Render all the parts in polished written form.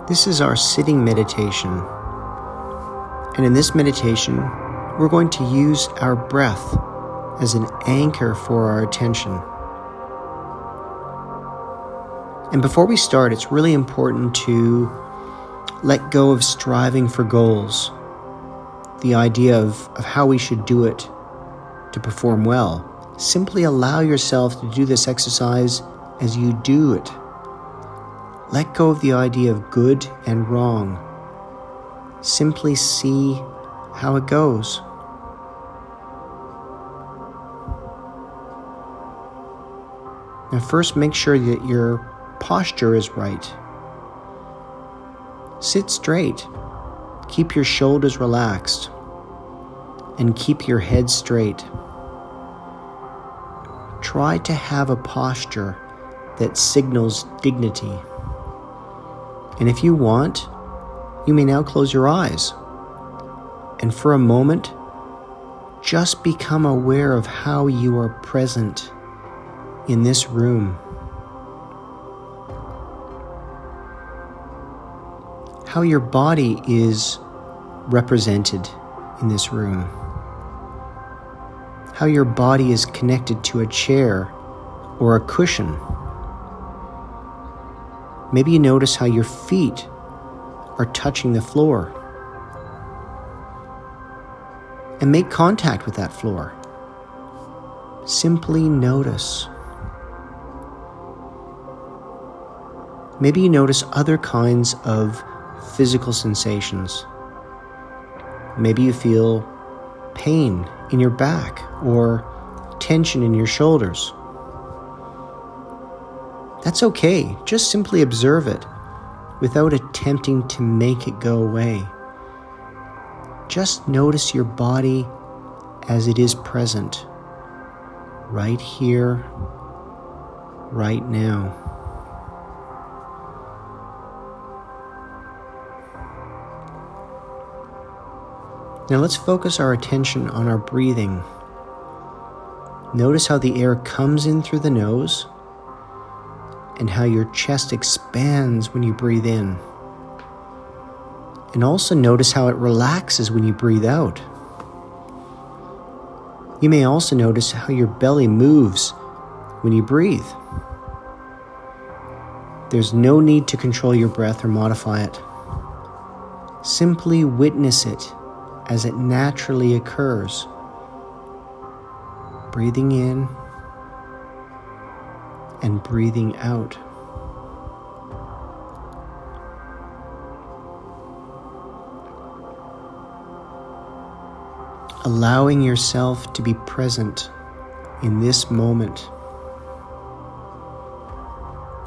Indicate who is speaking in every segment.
Speaker 1: This is our sitting meditation. And in this meditation, we're going to use our breath as an anchor for our attention. And before we start, it's really important to let go of striving for goals, the idea of how we should do it to perform well. Simply allow yourself to do this exercise as you do it. Let go of the idea of good and wrong. Simply see how it goes. Now first, make sure that your posture is right. Sit straight. Keep your shoulders relaxed. And keep your head straight. Try to have a posture that signals dignity. And if you want, you may now close your eyes. And for a moment, just become aware of how you are present in this room. How your body is represented in this room. How your body is connected to a chair or a cushion. Maybe you notice how your feet are touching the floor. And make contact with that floor. Simply notice. Maybe you notice other kinds of physical sensations. Maybe you feel pain in your back or tension in your shoulders. That's okay. Just simply observe it without attempting to make it go away. Just notice your body as it is present, right here, right now. Now let's focus our attention on our breathing. Notice how the air comes in through the nose and how your chest expands when you breathe in. And also notice how it relaxes when you breathe out. You may also notice how your belly moves when you breathe. There's no need to control your breath or modify it. Simply witness it as it naturally occurs. Breathing in and breathing out. Allowing yourself to be present in this moment.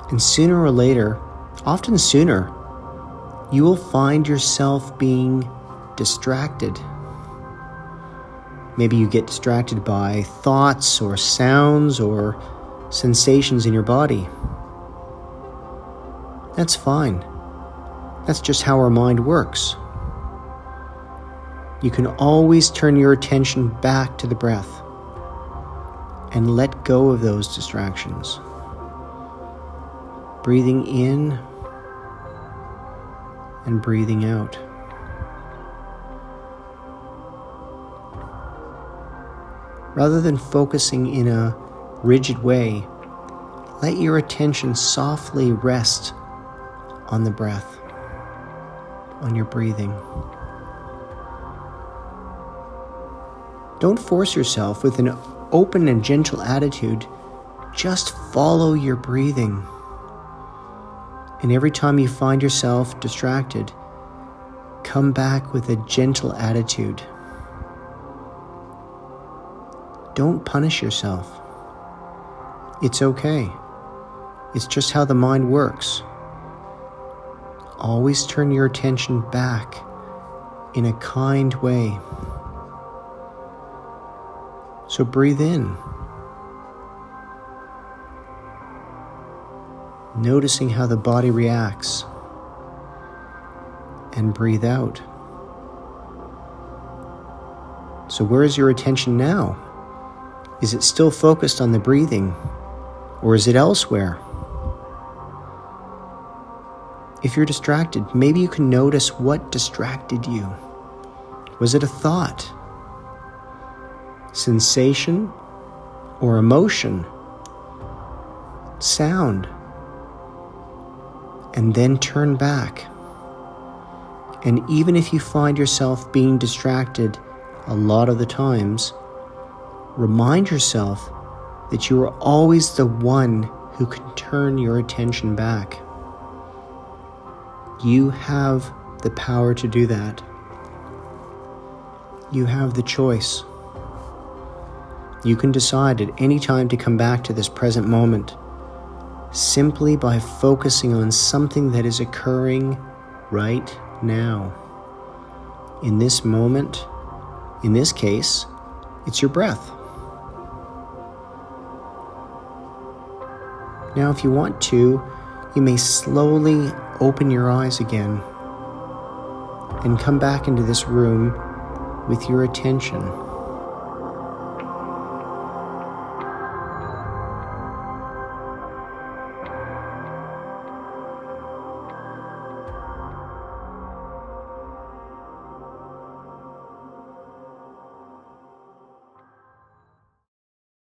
Speaker 1: And sooner or later, often sooner, you will find yourself being distracted. Maybe you get distracted by thoughts or sounds or sensations in your body. That's fine. That's just how our mind works. You can always turn your attention back to the breath and let go of those distractions. Breathing in and breathing out. Rather than focusing in a rigid way, let your attention softly rest on the breath, on your breathing. Don't force yourself with an open and gentle attitude. Just follow your breathing. And every time you find yourself distracted, come back with a gentle attitude. Don't punish yourself. It's okay. It's just how the mind works. Always turn your attention back in a kind way. So breathe in, noticing how the body reacts, and breathe out. So where is your attention now? Is it still focused on the breathing, or is it elsewhere? If you're distracted, maybe you can notice what distracted you. Was it a thought, sensation, or emotion, sound? And then turn back. And even if you find yourself being distracted a lot of the times, remind yourself that you are always the one who can turn your attention back. You have the power to do that. You have the choice. You can decide at any time to come back to this present moment simply by focusing on something that is occurring right now. In this moment, in this case, it's your breath. Now, if you want to, you may slowly open your eyes again and come back into this room with your attention.